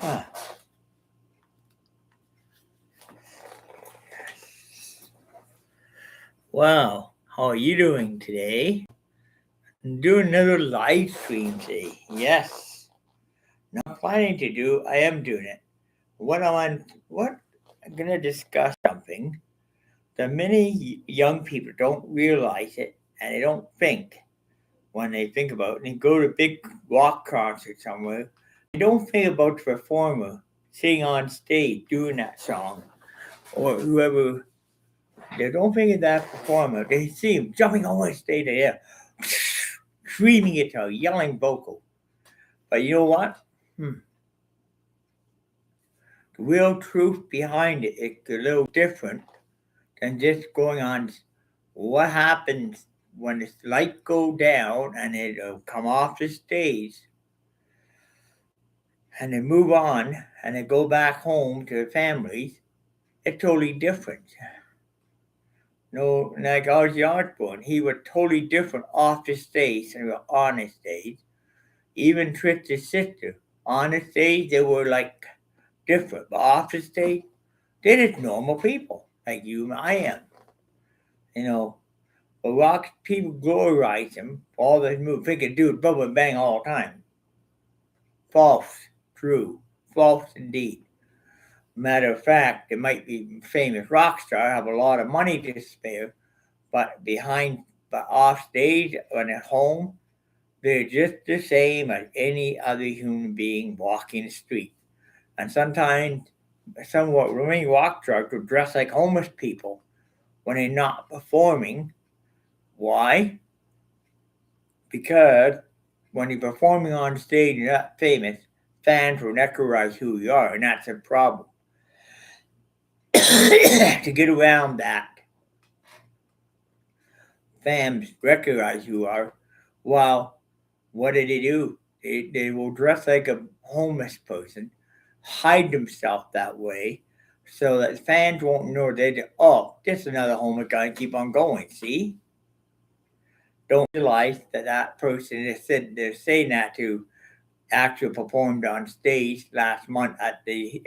Huh. Wow, how are you doing today? I'm doing another live stream today. Yes. Not planning to do, I am doing it. What I'm gonna discuss something that many young people don't realize it and they don't think when they think about it. And they go to big rock concert somewhere. They don't think about the performer sitting on stage doing that song or whoever. They don't think of that performer. They see him jumping on stage there, screaming guitar, yelling vocal. But you know what? The real truth behind it is a little different than just going on. What happens when the light go down and it'll come off the stage and they move on and they go back home to their families? It's totally different. No, like Ozzy Osbourne, he was totally different off the stage and on the stage. Even Tristan's sister, on the stage, they were like different, but off the stage, they're just normal people, like you and I am. You know, but rock people glorize him for all those moves. They can do bubble and bang all the time. False, true, false indeed. Matter of fact, they might be famous rock star, have a lot of money to spare, but off stage when at home, they're just the same as any other human being walking the street. And sometimes somewhat many rock stars will dress like homeless people when they're not performing. Why? Because when you're performing on stage and you're not famous, fans will recognize who you are, and that's a problem. To get around that, fans recognize who you are. Well, what do? They will dress like a homeless person, hide themselves that way, so that fans won't know oh, just another homeless guy, and keep on going. See? Don't realize that person is sitting there saying that to actually performed on stage last month at the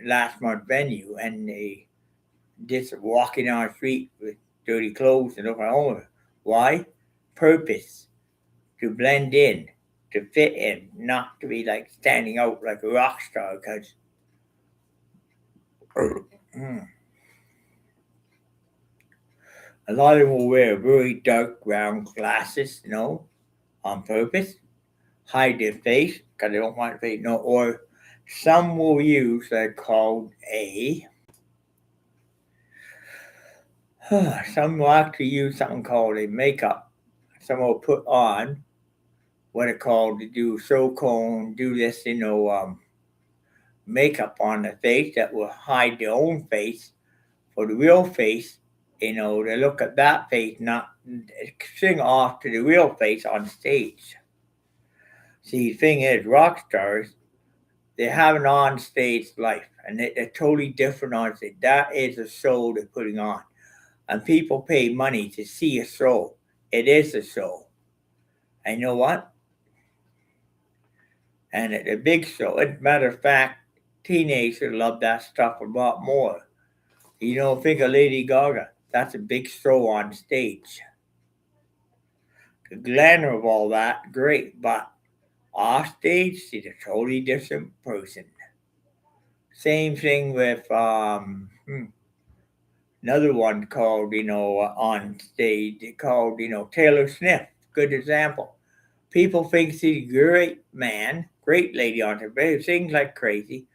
last month venue, and they just walking down the street with dirty clothes and looking homeless. Why? Purpose, to blend in, to fit in, not to be like standing out like a rock star. Because a lot of them will wear very dark brown glasses, on purpose, hide their face because they don't want to face or some will use that called some will actually use something called a makeup. Some will put on what it called to do silicone, do this, makeup on the face that will hide their own face for the real face. They look at that face, not sing off to the real face on stage. See, the thing is, rock stars, they have an on stage life, and they're totally different on stage. That is a show they're putting on. And people pay money to see a show. It is a show. And you know what? And it's a big show. As a matter of fact, teenagers love that stuff a lot more. Think of Lady Gaga. That's a big show on stage. The glamour of all that, great, but off stage, she's a totally different person. Same thing with another one called, on stage, called, Taylor Swift. Good example. People think she's a great man, great lady on her, sings like crazy,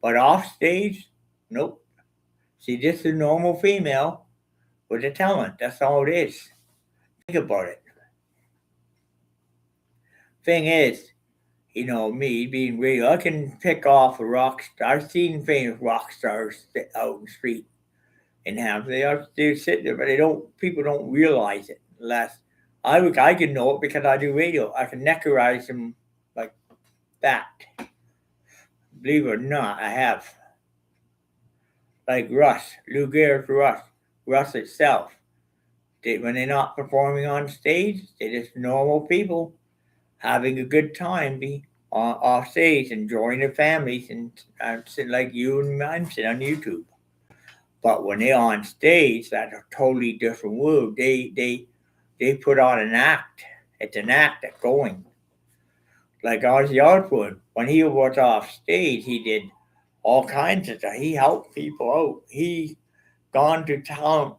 but off stage, nope. She's just a normal female with a talent. That's all it is. Think about it. Thing is, me being real, I can pick off a rock star. I've seen famous rock stars out in the street and have they sit there, but people don't realize it. Unless I can know it because I do radio. I can necarize them like that. Believe it or not, I have. Like Russ, Lou Gehrig's Russ itself. When they're not performing on stage, they're just normal people having a good time. off stage enjoying their families and sitting like you and I'm sitting on YouTube. But when they're on stage, that's a totally different world. They put on an act. It's an act that's going. Like Ozzy Osbourne, when he was off stage, he did all kinds of stuff. He helped people out. He gone to town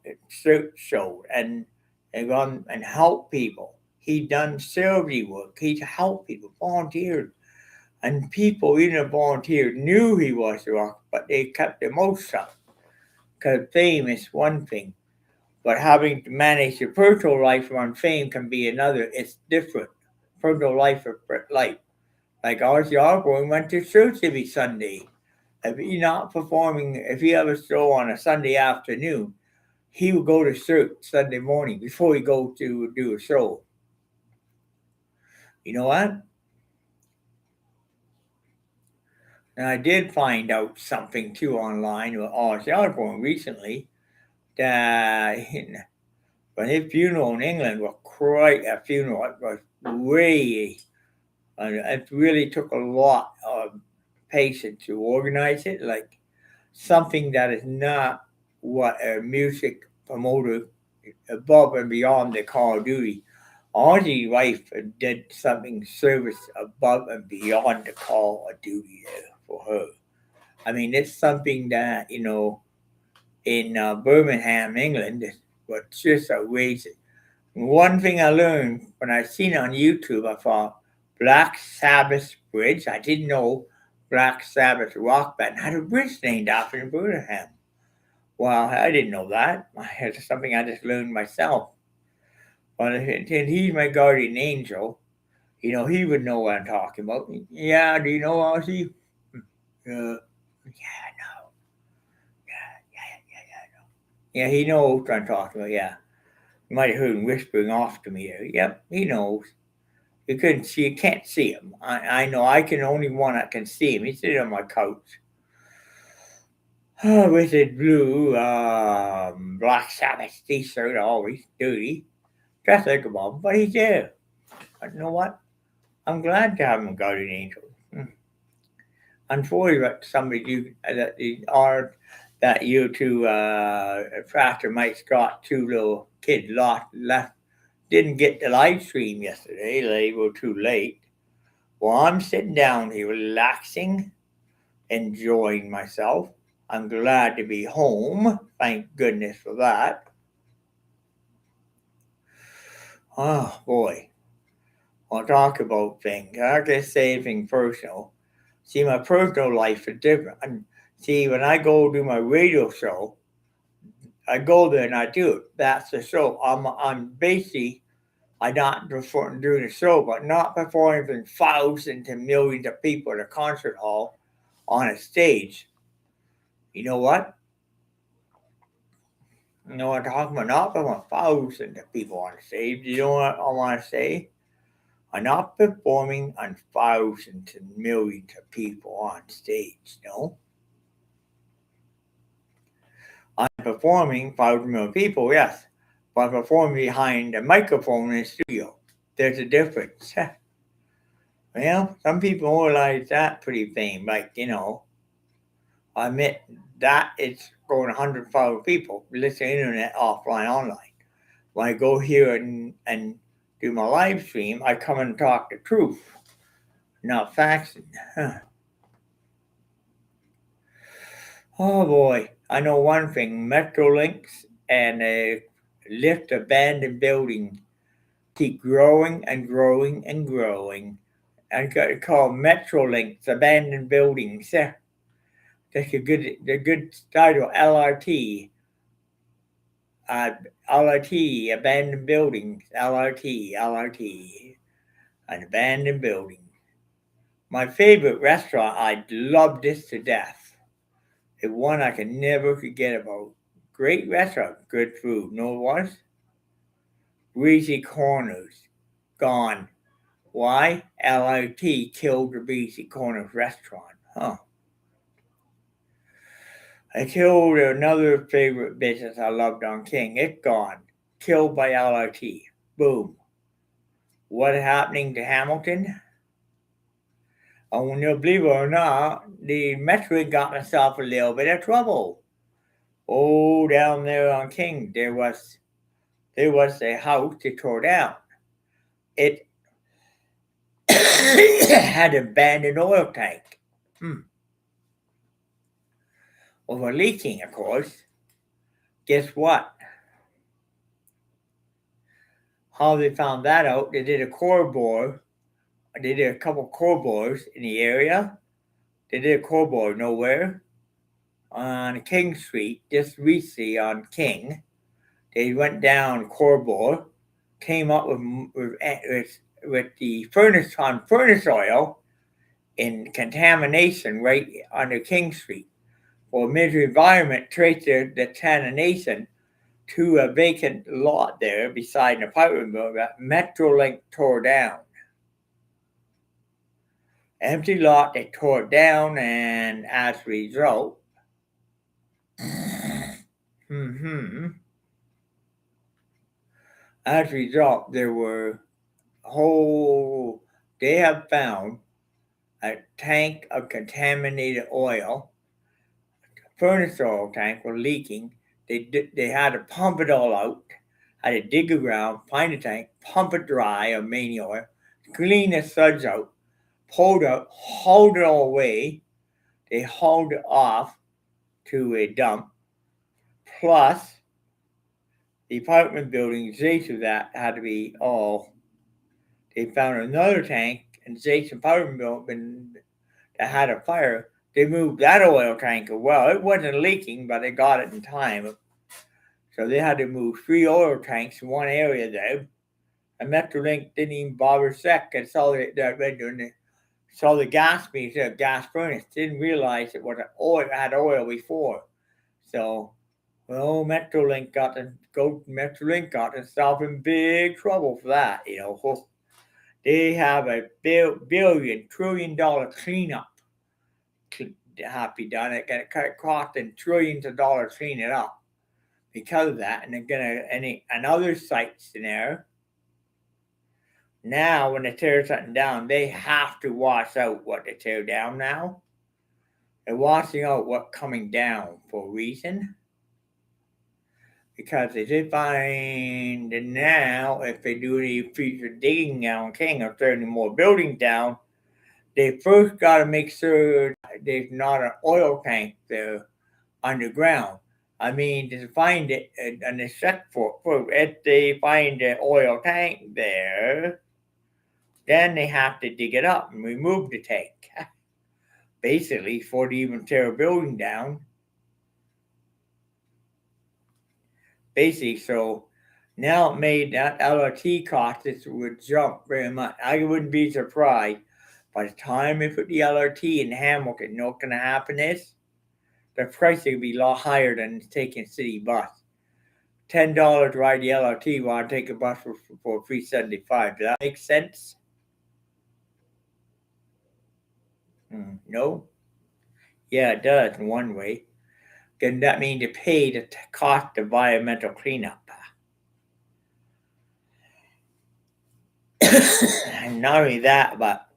show and gone and helped people. He done charity work. He helped people, volunteered. And people, even the volunteers, knew he was the rock, but they kept their mouth shut. Because fame is one thing, but having to manage your personal life around fame can be another. It's different. Personal life or life. Like Ozzy Osbourne went to church every Sunday. If he not performing, if he have a show on a Sunday afternoon, he would go to church Sunday morning before he go to do a show. You know what? And I did find out something too online with Ozzy Osbourne recently that but his funeral in England was quite a funeral. It was way, it really took a lot of patience to organize it. Like something that is not what a music promoter above and beyond the call of duty. Ozzy's wife did something service above and beyond the call of duty for her. I mean, it's something that, in Birmingham, England, was just outrageous. One thing I learned when I seen it on YouTube, I thought Black Sabbath Bridge. I didn't know Black Sabbath rock band had a bridge named after in Birmingham. Well, I didn't know that. It's something I just learned myself. But he's my guardian angel. He would know what I'm talking about. Yeah, do you know Ozzy? Yeah, I know. Yeah, he knows what I'm talking about. Yeah. You might have heard him whispering off to me there. Yep, he knows. You can't see him. I know. I can only one that can see him. He's sitting on my couch. With his blue Black Sabbath t-shirt, always dirty. Just like a bomb, but he's there. But you know what? I'm glad to have him a guardian angel. Unfortunately, somebody that you two Pastor Mike Scott, two little kids left, didn't get the live stream yesterday. They were too late. Well, I'm sitting down here relaxing, enjoying myself. I'm glad to be home. Thank goodness for that. Oh boy. I'll talk about things. I can say anything personal. See, my personal life is different. And see, when I go do my radio show, I go there and I do it. That's the show. I'm basically I not perform doing a show, but not performing for thousands and millions of people in a concert hall on a stage. You know what? You know what I'm talking about? Not performing thousands of people on a stage. You know what I want to say? I'm not performing on thousands and millions of people on stage, no. I'm performing 500,000 people, yes, but I'm performing behind a microphone in a studio. There's a difference. Well, some people realize that pretty fame, like, I admit that it's going 100,000 people listen to the internet offline, online. When I go here and do my live stream, I come and talk the truth, not facts. Oh boy, I know one thing: Metrolinks and a lift abandoned building keep growing and growing and growing. I got it called Metrolinks abandoned buildings. That's the good title. LRT. LRT abandoned buildings. LRT. An abandoned building. My favorite restaurant. I love this to death. It's one I can never forget about. Great restaurant, good food. Know what it was? Breezy Corners. Gone. Why? LRT killed the Breezy Corners restaurant. Huh. I killed another favorite business I loved on King. It's gone. Killed by LRT. Boom. What happening to Hamilton? And you'll believe it or not, the Metro got himself a little bit of trouble. Oh, down there on King, there was a house they tore down. It had an abandoned oil tank. Over leaking, of course. Guess what? How they found that out? They did a core bore. They did a couple core bores in the area. They did a core bore nowhere on King Street, just recently on King. They went down core bore, came up with the furnace oil in contamination right under King Street. For Midway Environment traced the contamination to a vacant lot there beside an apartment building that Metrolink tore down. Empty lot, they tore it down, and as a result, there were they have found a tank of contaminated oil. Furnace oil tank was leaking. They had to pump it all out, had to dig around, find the tank, pump it dry of main oil, clean the suds out, pulled out, hauled it all away. They hauled it off to a dump. Plus, the apartment building adjacent to that had to be all. They found another tank in adjacent apartment building that had a fire. They moved that oil tank as well. It wasn't leaking, but they got it in time. So they had to move 3 oil tanks in one area there. And Metrolink didn't even bother check and saw the gas meter, gas furnace. Didn't realize it was had oil before. So, well, Metrolink got themselves in big trouble for that. They have a trillion-dollar cleanup to have to be done. It's going to cost them trillions of dollars clean it up because of that. And they're going to, and other sites in there. Now, when they tear something down, they have to wash out what they tear down now. They're washing out what's coming down for a reason. Because they did find that now, if they do any future digging down King or turning more buildings down, they first got to make sure there's not an oil tank there underground. I mean, to find it and they check for if they find the oil tank there, then they have to dig it up and remove the tank. Basically, before they even tear a building down. Basically, so now it made that LRT cost would jump very much. I wouldn't be surprised by the time they put the LRT in Hamilton. You know what's going to happen is the price will be a lot higher than taking city bus. $10 to ride the LRT while I take a bus for $3.75. Does that make sense? No? Yeah, it does in one way. Then that means to pay the cost of environmental cleanup. And not only that, but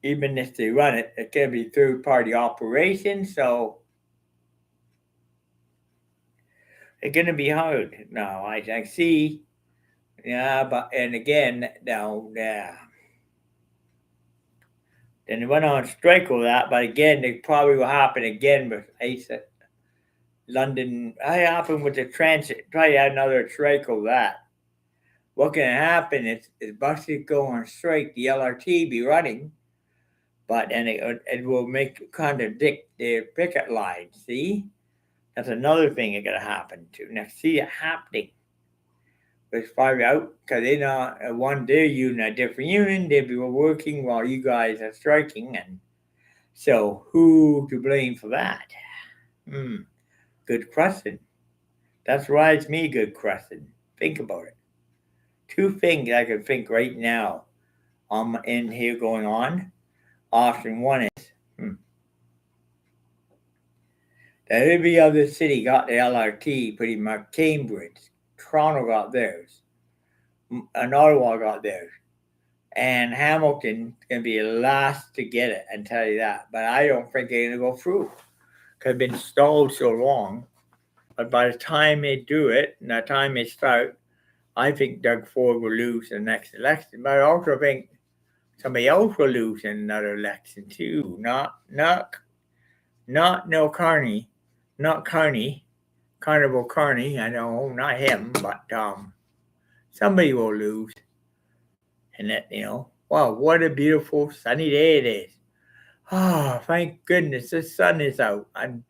even if they run it, it can be third-party operation, so it's going to be hard. Now, I see, and again, now, then they went on strike with that, but again, it probably will happen again with aiss. London, I happened with the transit, try to have another strike with that. What can happen is buses go on strike, the LRT be running, but then it will contradict their picket line. See, that's another thing that's gonna happen too. Now see it happening. It's probably out because they're not their union, a different union. They be working while you guys are striking, and so who to blame for that? Good question. That's right, it's me. Good question. Think about it. 2 things I can think right now in here going on. Option 1 is that every other city got the LRT pretty much. Cambridge, Toronto got theirs, and Ottawa got theirs. And Hamilton's going to be the last to get it, I tell you that. But I don't think they're going to go through because it's been stalled so long. But by the time they do it, and the time they start, I think Doug Ford will lose the next election. But I also think somebody else will lose in another election too. Not no Carney, not Carney, Carnival Carney. I know, not him, but somebody will lose. And that, wow, what a beautiful sunny day it is. Oh, thank goodness the sun is out. And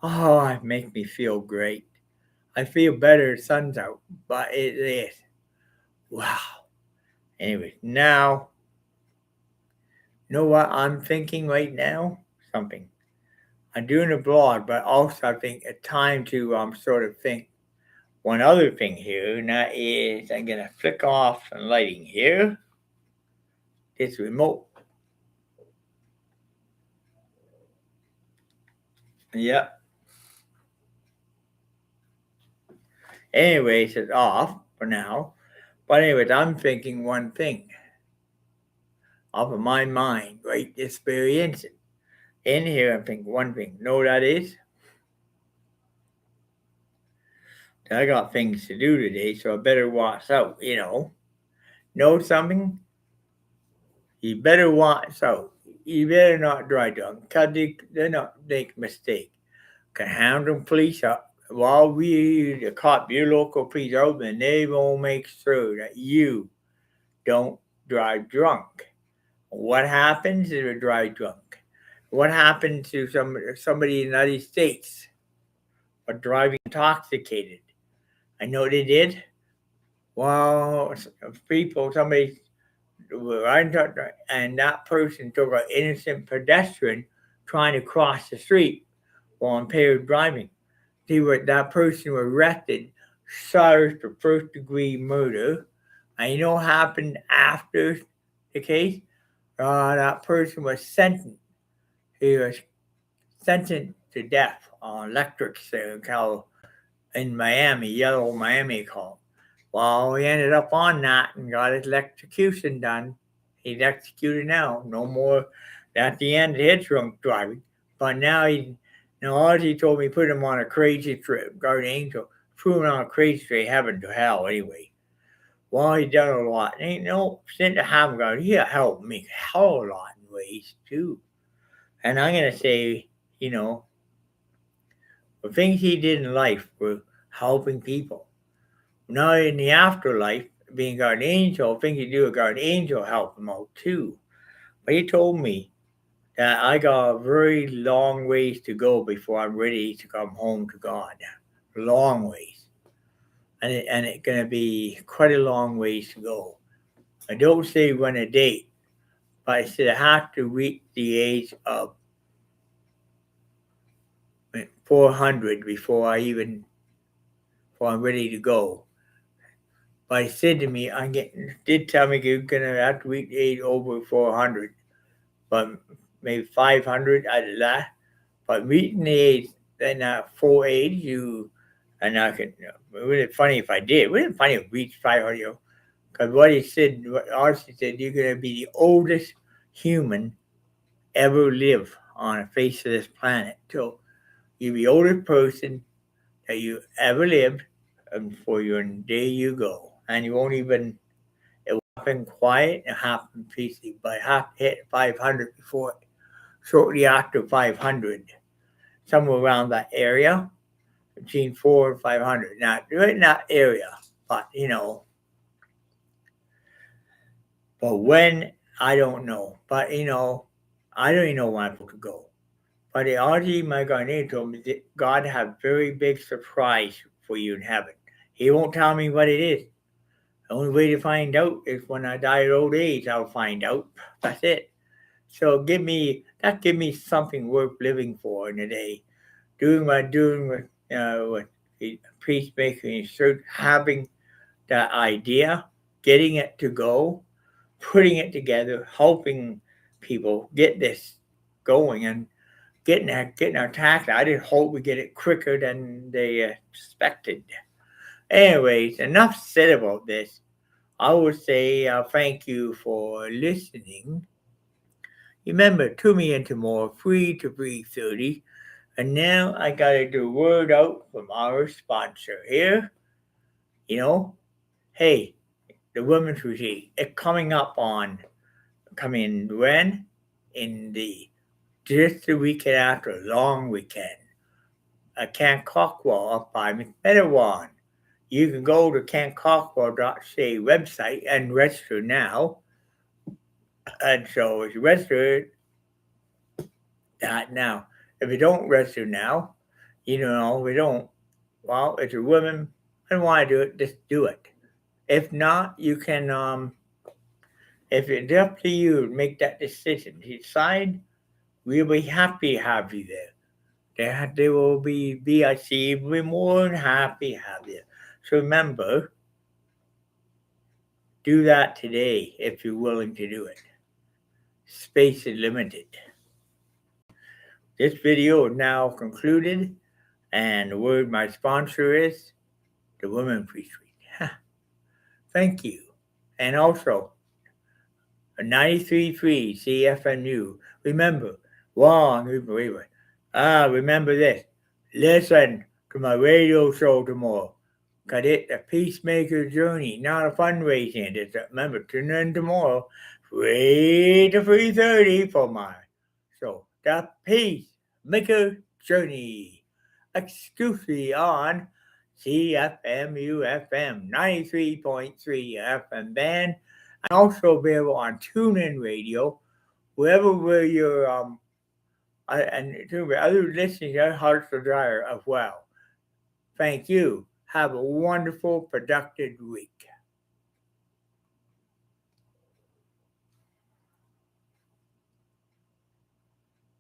oh, it makes me feel great. I feel better the sun's out, but it is. Wow. Anyway, now, you know what I'm thinking right now? Something. I'm doing a blog, but also I think it's time to sort of think one other thing here, and that is I'm going to flick off some lighting here. This remote. Yep. Anyways, it's off for now. But anyways, I'm thinking one thing. Off of my mind, right? Experience it. In here, I'm thinking one thing. Know what that is? I got things to do today, so I better watch out, Know something? You better watch out. You better not drive drunk, because they're not make mistake. Can handle police up. While the cop, your local police are open, they will make sure that you don't drive drunk. What happens if you drive drunk? What happened to somebody in the United States for driving intoxicated? I know they did. Well, somebody and that person took an innocent pedestrian trying to cross the street while impaired driving. That person was arrested, charged for first-degree murder. And you know what happened after the case? That person was sentenced. He was sentenced to death on electric chair in Miami, yellow Miami call. Well, he ended up on that and got his electrocution done. He's executed now. No more at the end of his drunk driving. But now all he told me put him on a crazy trip, guardian angel, threw him on a crazy trip, heaven to hell anyway. Well, he done a lot. Ain't no sin to have him God. He helped me a hell of a lot in ways too. And I'm gonna say, the things he did in life were helping people. Now in the afterlife, being guardian angel, things you do a guardian angel help him out too. But he told me that I got a very long ways to go before I'm ready to come home to God. Long ways. And it's going to be quite a long ways to go. I don't say when a date, but I said I have to reach the age of 400 before I'm ready to go. But he said to me, did tell me you're going to have to reach the age over 400. But maybe 500 out of that. But reaching the age, then full age, and I could, it would be funny if I did. It wouldn't be funny if I reached 500, because what Archie said, you're going to be the oldest human ever live on the face of this planet. So you're the oldest person that you ever lived, and for your day you go. And you won't even, it will happen quiet and happen peacefully, but I have to hit 500 before, shortly after 500, somewhere around that area, between 400 and 500. Not right in that area, but but when, I don't know. But I don't even know when I'm supposed to go. But the RG, my guardian, told me that God has a very big surprise for you in heaven. He won't tell me what it is. The only way to find out is when I die of old age, I'll find out. That's it. So give me something worth living for in a day. Doing what the priest making search, having that idea, getting it to go, putting it together, helping people get this going, and getting our tax. I didn't hope we get it quicker than they expected. Anyways, enough said about this. I would say thank you for listening. Remember, tune me into more 3 to 3:30. And now I gotta do word out from our sponsor here. You know, hey, the women's retreat. It's coming when? In the just the weekend after a long weekend. Camp Cockwell up by McMenawan. You can go to campcockwell.ca website and register now. And so if you register that now, if you don't register now, we don't. Well, if you're women and want to do it, just do it. If not, you can. If it's up to you to make that decision, decide. We'll be happy to have you there. There will be BIC. We'll be more than happy to have you. So remember, do that today if you're willing to do it. Space is limited. This video is now concluded, and the word my sponsor is the Women's Retreat. Thank you. And also, 93.3 CFNU. Remember, remember this. Listen to my radio show tomorrow. Cause it's a peacemaker journey, not a fundraising. Remember, tune in tomorrow, 3 to 3:30 for my show. The Peacemaker Journey. Exclusively on CFMU FM 93.3 FM band. And also available on TuneIn Radio, wherever where your and other listeners, your hearts desire as well. Thank you. Have a wonderful, productive week.